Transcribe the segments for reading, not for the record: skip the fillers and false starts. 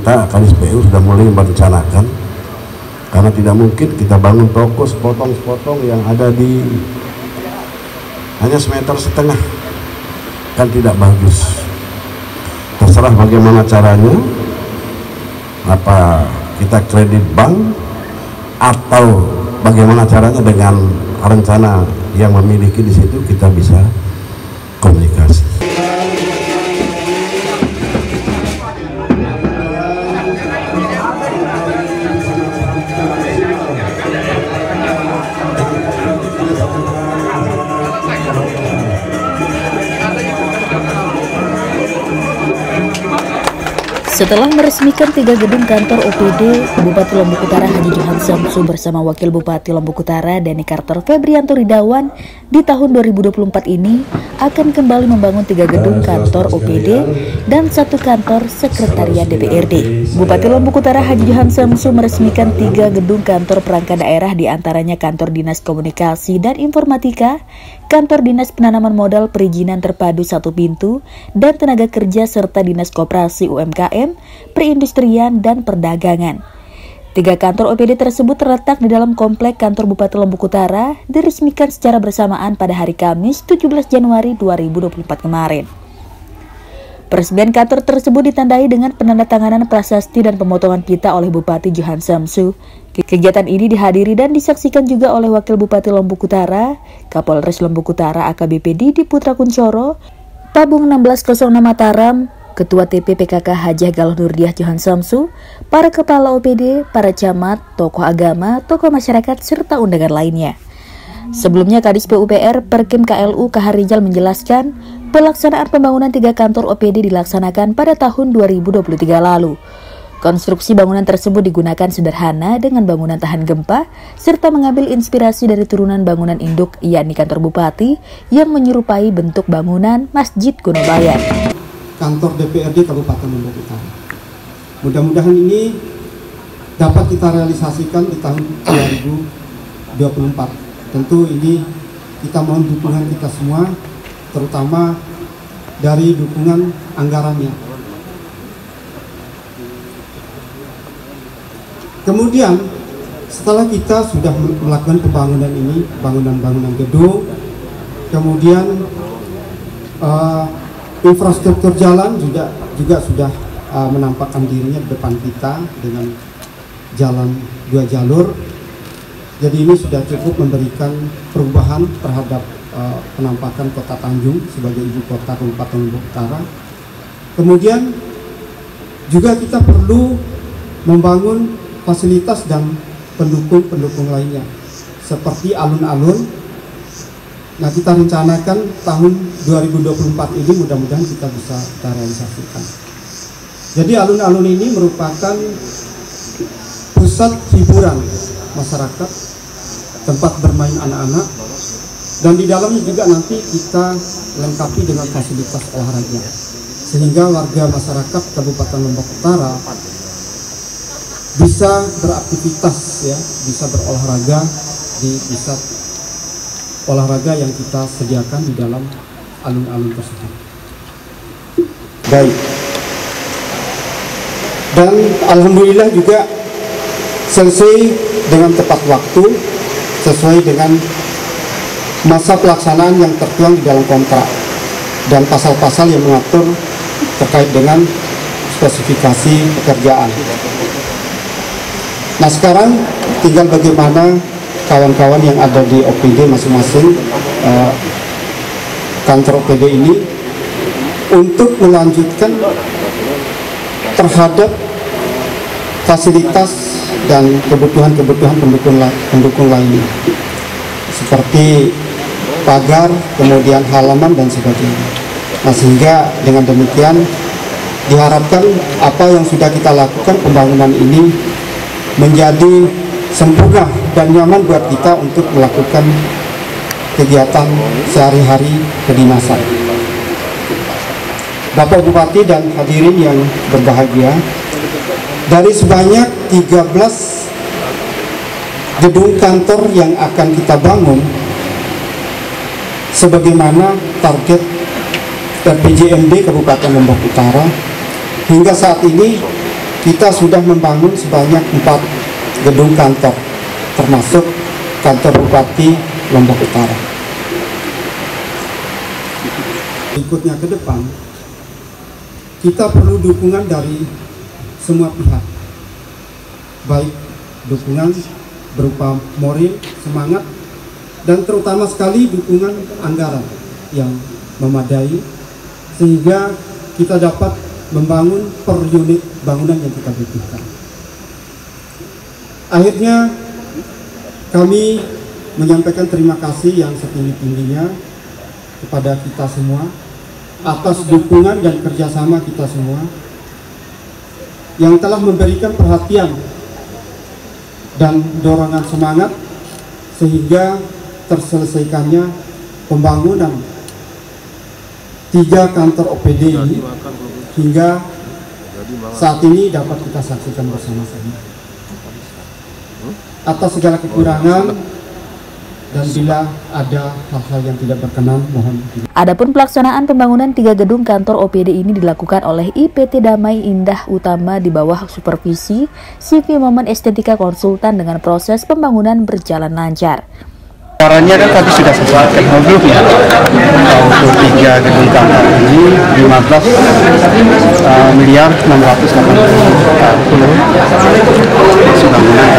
kita Kadis PU sudah mulai merencanakan, karena tidak mungkin kita bangun toko sepotong-sepotong yang ada di hanya 1,5 meter, kan tidak bagus. Terserah bagaimana caranya, apa kita kredit bank atau bagaimana caranya dengan rencana yang memiliki di situ kita bisa komunikasi. Setelah meresmikan 3 gedung kantor OPD, Bupati Lombok Utara Haji Johan Samsu bersama Wakil Bupati Lombok Utara Dani Carter Febrianto Ridawan di tahun 2024 ini akan kembali membangun 3 gedung kantor OPD dan 1 kantor sekretariat DPRD. Bupati Lombok Utara Haji Johan Samsu meresmikan 3 gedung kantor perangkat daerah, di antaranya kantor Dinas Komunikasi dan Informatika, kantor Dinas Penanaman Modal Perizinan Terpadu 1 Pintu, dan Tenaga Kerja serta Dinas Koperasi UMKM, Perindustrian, dan Perdagangan. 3 kantor OPD tersebut terletak di dalam komplek kantor Bupati Lombok Utara, diresmikan secara bersamaan pada hari Kamis 17 Januari 2024 kemarin. Peresmian kantor tersebut ditandai dengan penandatanganan prasasti dan pemotongan pita oleh Bupati Johan Samsu. Kegiatan ini dihadiri dan disaksikan juga oleh Wakil Bupati Lombok Utara, Kapolres Lombok Utara AKBP Didi Putra Kuncoro, Tabung 1606 Mataram, Ketua TP PKK Hajah Galuh Nurdiah Johan Samsu, para kepala OPD, para camat, tokoh agama, tokoh masyarakat, serta undangan lainnya. Sebelumnya, Kadis PUPR Perkim KLU Kaharijal menjelaskan, pelaksanaan pembangunan 3 kantor OPD dilaksanakan pada tahun 2023 lalu. Konstruksi bangunan tersebut digunakan sederhana dengan bangunan tahan gempa, serta mengambil inspirasi dari turunan bangunan induk, yakni kantor Bupati, yang menyerupai bentuk bangunan Masjid Kunobayan. Kantor DPRD Kabupaten Lombok Utara. Mudah-mudahan ini dapat kita realisasikan di tahun 2024. Tentu ini kita mohon dukungan kita semua, terutama dari dukungan anggarannya. Kemudian setelah kita sudah melakukan pembangunan ini, bangunan-bangunan gedung, kemudian infrastruktur jalan juga sudah menampakkan dirinya di depan kita dengan jalan 2 jalur. Jadi ini sudah cukup memberikan perubahan terhadap penampakan Kota Tanjung sebagai ibu kota Kabupaten Lombok Utara. Kemudian juga kita perlu membangun fasilitas dan pendukung-pendukung lainnya seperti alun-alun. Nah, kita rencanakan tahun 2024 ini mudah-mudahan kita bisa realisasikan. Jadi alun-alun ini merupakan pusat hiburan masyarakat, tempat bermain anak-anak, dan di dalamnya juga nanti kita lengkapi dengan fasilitas olahraga, sehingga warga masyarakat Kabupaten Lombok Utara bisa beraktivitas, ya, bisa berolahraga di pusat olahraga yang kita sediakan di dalam alun-alun tersebut. Baik. Dan alhamdulillah juga sesuai dengan tepat waktu, sesuai dengan masa pelaksanaan yang tertuang di dalam kontrak dan pasal-pasal yang mengatur terkait dengan spesifikasi pekerjaan. Nah, sekarang tinggal bagaimana kawan-kawan yang ada di OPD masing-masing kantor OPD ini untuk melanjutkan terhadap fasilitas dan kebutuhan-kebutuhan pendukung lainnya seperti pagar, kemudian halaman dan sebagainya. Nah, sehingga dengan demikian diharapkan apa yang sudah kita lakukan, pembangunan ini menjadi sempurna dan nyaman buat kita untuk melakukan kegiatan sehari-hari kedinasan. Bapak Bupati dan hadirin yang berbahagia, dari sebanyak 13 gedung kantor yang akan kita bangun sebagaimana target RPJMD Kabupaten Lombok Utara, hingga saat ini kita sudah membangun sebanyak 4 gedung kantor, termasuk kantor Bupati Lombok Utara. Berikutnya ke depan, kita perlu dukungan dari semua pihak, baik dukungan berupa moral, semangat, dan terutama sekali dukungan anggaran yang memadai, sehingga kita dapat membangun per unit bangunan yang kita butuhkan. Akhirnya kami menyampaikan terima kasih yang setinggi-tingginya kepada kita semua atas dukungan dan kerjasama kita semua yang telah memberikan perhatian dan dorongan semangat sehingga terselesaikannya pembangunan 3 kantor OPD ini hingga saat ini dapat kita saksikan bersama-sama. Atas segala kekurangan dan bila ada hal-hal yang tidak berkenan, mohon. Adapun pelaksanaan pembangunan 3 gedung kantor OPD ini dilakukan oleh IPT Damai Indah Utama di bawah supervisi CV Momen Estetika Konsultan dengan proses pembangunan berjalan lancar. Caranya kan tadi sudah sesuai teknologi ya. Untuk 3 gedung kantor ini 15 miliar 680 bangunan.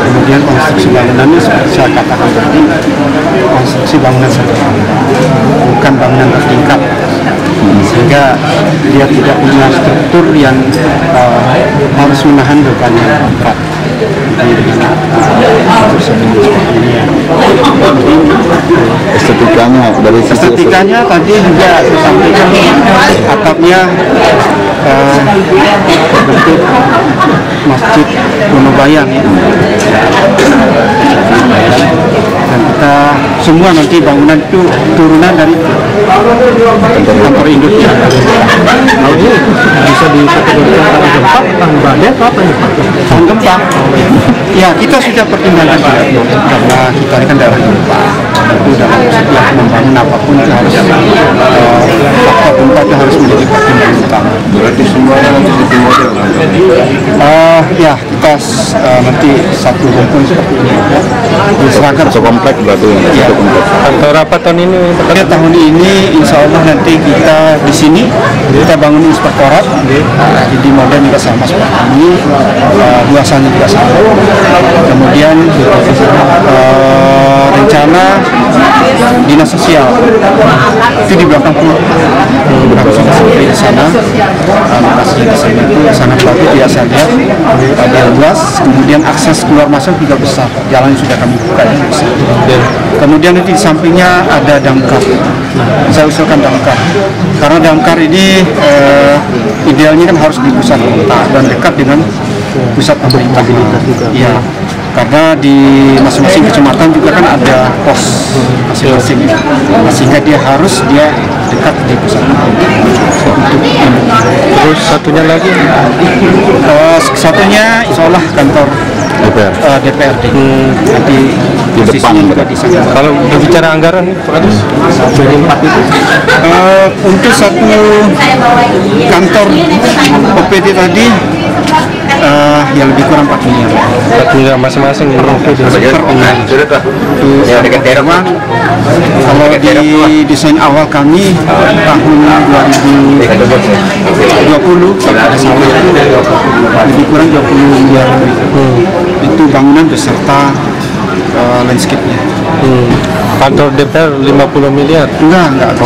Kemudian konstruksi bangunannya seperti saya katakan tadi, konstruksi bangunan sederhana, bukan bangunan bertingkat, sehingga dia tidak punya struktur yang harus menahan beban yang berat. Estetikanya tadi juga disampaikan atapnya berbentuk masjid Monobayang ya. Dan kita semua nanti bangunan itu turunan dari kantor induk ya. Bisa dikategorikan tanah gempa, tanah badai, atau apa ya Pak? Tanah gempa. Ya, kita sudah pertimbangkan karena kita ini kan daerah gempa. Itu dalam setiap membangun apapun itu harus faktor gempa itu harus menjadi pertimbangan utama. Berarti semuanya nanti satu model. Ya, kita nanti satu rumpun seperti ini. Diserahkan komplek berarti ya. Kantor apa tahun ini? Ya, tahun ini insya Allah nanti kita di sini kita bangun inspektorat, jadi model juga sama seperti ini, luasannya juga sama. Kemudian rencana dinas sosial itu di belakang pulau, sudah sampai di sana. Lokasi di sana itu sangat bagus ya, saya lihat ada luas, kemudian akses keluar masuk juga besar, jalan sudah kami buka ya. Kemudian nanti di sampingnya ada damkar, saya usulkan damkar karena damkar ini idealnya kan harus di pusat kota dan dekat dengan pusat pemerintah. Iya, karena di masing-masing kecamatan juga kan ada pos masing-masing, sehingga dia harus dekat di pusat pemerintah. Terus satunya lagi? Satunya insya Allah kantor DPRD. Nanti di depan juga di sana. Kalau berbicara anggaran dari 4 itu untuk satu kantor OPD tadi yang lebih kurang 4 miliar. 4 miliar masing-masing per online. Kalau di desain awal kami tahun 2020 lebih kurang 20 miliar. Itu bangunan beserta landscape-nya. Kantor DPR 50 miliar? Enggak.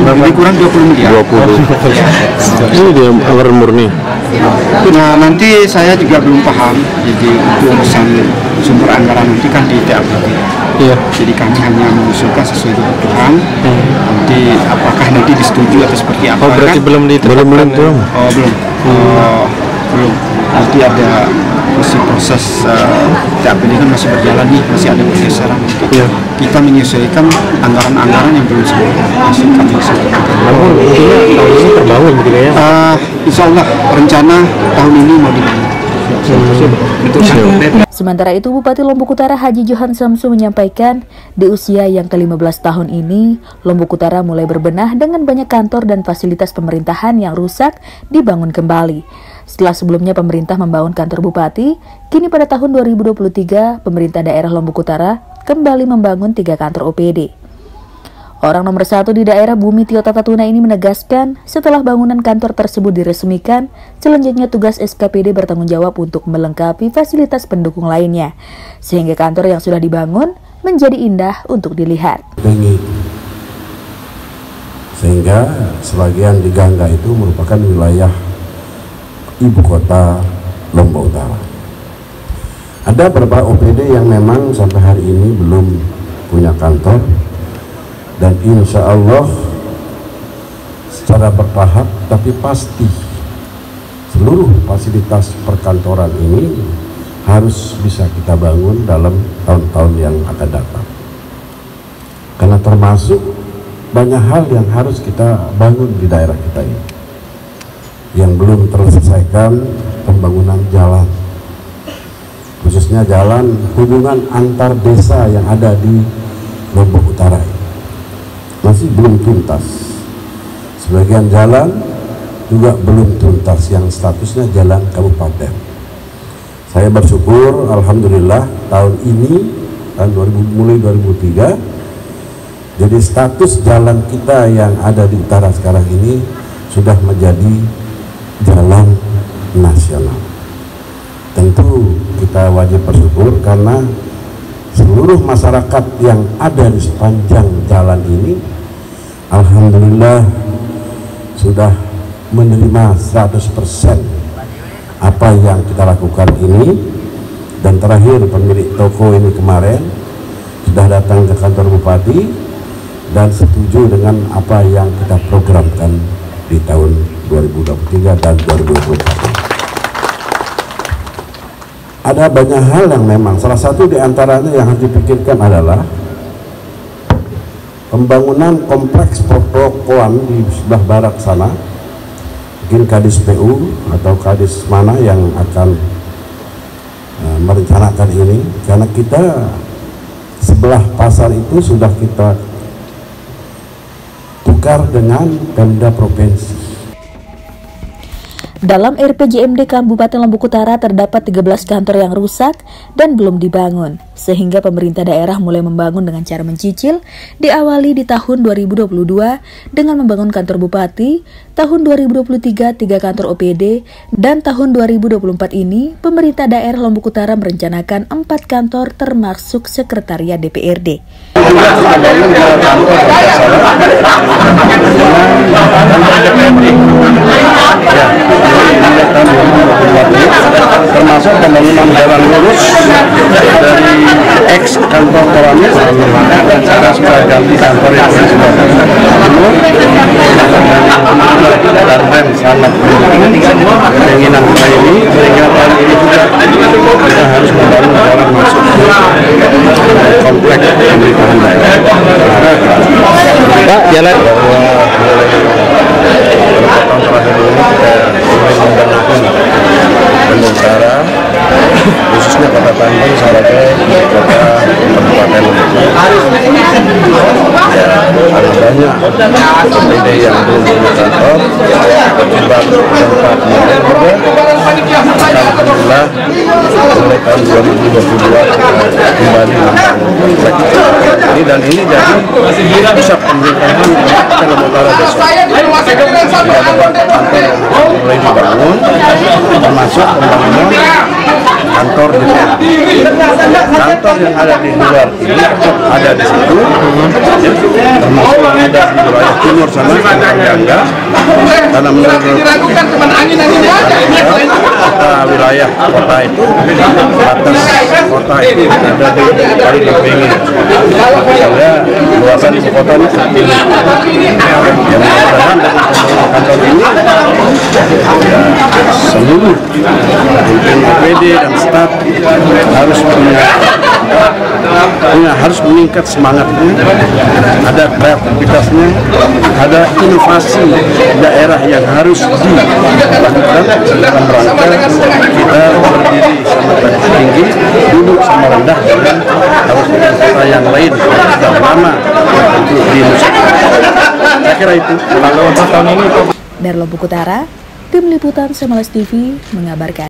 Lebih kurang 20 miliar. 20. Ini dia anggaran murni. Nah, nanti saya juga belum paham. Jadi untuk urusan sumber anggaran nanti kan di DPRD. Iya. Jadi kami hanya mengusulkan sesuai kebutuhan. Nanti apakah nanti disetujui atau seperti apa? Oh, berarti kan? Belum ditetapkan. Belum. Belum. Nanti ada masih proses DPRD kan masih berjalan nih, masih ada pergeseran. Iya. Kita menyesuaikan anggaran-anggaran yang belum sempat masih kami sesuaikan. Namun intinya tahun ini terbangun begitu ya? Insya Allah rencana tahun ini mau dibangun. Sementara itu, Bupati Lombok Utara Haji Johan Samsu menyampaikan, di usia yang ke-15 tahun ini, Lombok Utara mulai berbenah dengan banyak kantor dan fasilitas pemerintahan yang rusak dibangun kembali. Setelah sebelumnya pemerintah membangun kantor bupati, kini pada tahun 2023, pemerintah daerah Lombok Utara kembali membangun 3 kantor OPD. Orang nomor 1 di daerah Bumi Tio Tatatuna ini menegaskan, setelah bangunan kantor tersebut diresmikan, selanjutnya tugas SKPD bertanggung jawab untuk melengkapi fasilitas pendukung lainnya, sehingga kantor yang sudah dibangun menjadi indah untuk dilihat. Sehingga sebagian di Gangga itu merupakan wilayah ibu kota Lombok Utara. Ada beberapa OPD yang memang sampai hari ini belum punya kantor, dan insya Allah secara bertahap tapi pasti seluruh fasilitas perkantoran ini harus bisa kita bangun dalam tahun-tahun yang akan datang, karena termasuk banyak hal yang harus kita bangun di daerah kita ini yang belum terselesaikan. Pembangunan jalan, khususnya jalan hubungan antar desa yang ada di Lombok Utara masih belum tuntas. Sebagian jalan juga belum tuntas yang statusnya jalan kabupaten. Saya bersyukur, alhamdulillah, tahun ini, tahun 2000, mulai 2003, jadi status jalan kita yang ada di utara sekarang ini sudah menjadi jalan nasional. Tentu kita wajib bersyukur karena seluruh masyarakat yang ada di sepanjang jalan ini alhamdulillah sudah menerima 100% apa yang kita lakukan ini. Dan terakhir pemilik toko ini kemarin sudah datang ke kantor bupati dan setuju dengan apa yang kita programkan di tahun 2023 dan 2024. Ada banyak hal yang memang, salah satu di antaranya yang harus dipikirkan adalah pembangunan kompleks pertokoan di sebelah barat sana. Mungkin Kadis PU atau Kadis mana yang akan merencanakan ini, karena kita sebelah pasar itu sudah kita tukar dengan Pemda Provinsi. Dalam RPJMD Kabupaten Lombok Utara terdapat 13 kantor yang rusak dan belum dibangun, sehingga pemerintah daerah mulai membangun dengan cara mencicil, diawali di tahun 2022 dengan membangun kantor bupati, tahun 2023 3 kantor OPD, dan tahun 2024 ini pemerintah daerah Lombok Utara merencanakan 4 kantor termasuk sekretariat DPRD. Termasuk pembangunan jalan lurus dari ex kantor Koramil dan cara supaya ganti kantor yang sudah penuh dan rem sangat keinginan kita ini, sehingga tahun ini juga kita harus membangun jalan masuk kompleks pemerintahan daerah. Pak, jalan beberapa tahun terakhir ini kita mulai membangun Lombok Utara, khususnya Kota Bandung sebagai kota kabupaten Lombok Utara. Ya, ada banyak OPD yang belum punya kantor, akibat tempat mulai juga. Alhamdulillah, mulai tahun 2022 kembali membangun kompleks ini, dan ini jadi pusat pemerintahan Kabupaten Lombok Utara besok. Kantor yang mulai dibangun, termasuk pembangunan kantor DPRD. Kantor yang ada di luar ini tetap ada di situ, termasuk yang ada di wilayah timur sana, Gangga, karena menurut wilayah kota itu, batas kota itu ada di paling pinggir, sehingga luasan ibu kota ini tinggi. Yang mudah-mudahan dari kantor ini, ya, seluruh seluruh pimpinan OPD dan staf harus meningkat semangatnya, ada kreativitasnya, ada inovasi daerah yang harus dilakukan dalam rangka kita berdiri sama garis tinggi, duduk sama rendah dengan kota yang lain dan lama untuk di Nusantara. Saya kira itu. Kalau tahun ini dari Lombok Utara, tim liputan Semeles TV mengabarkan.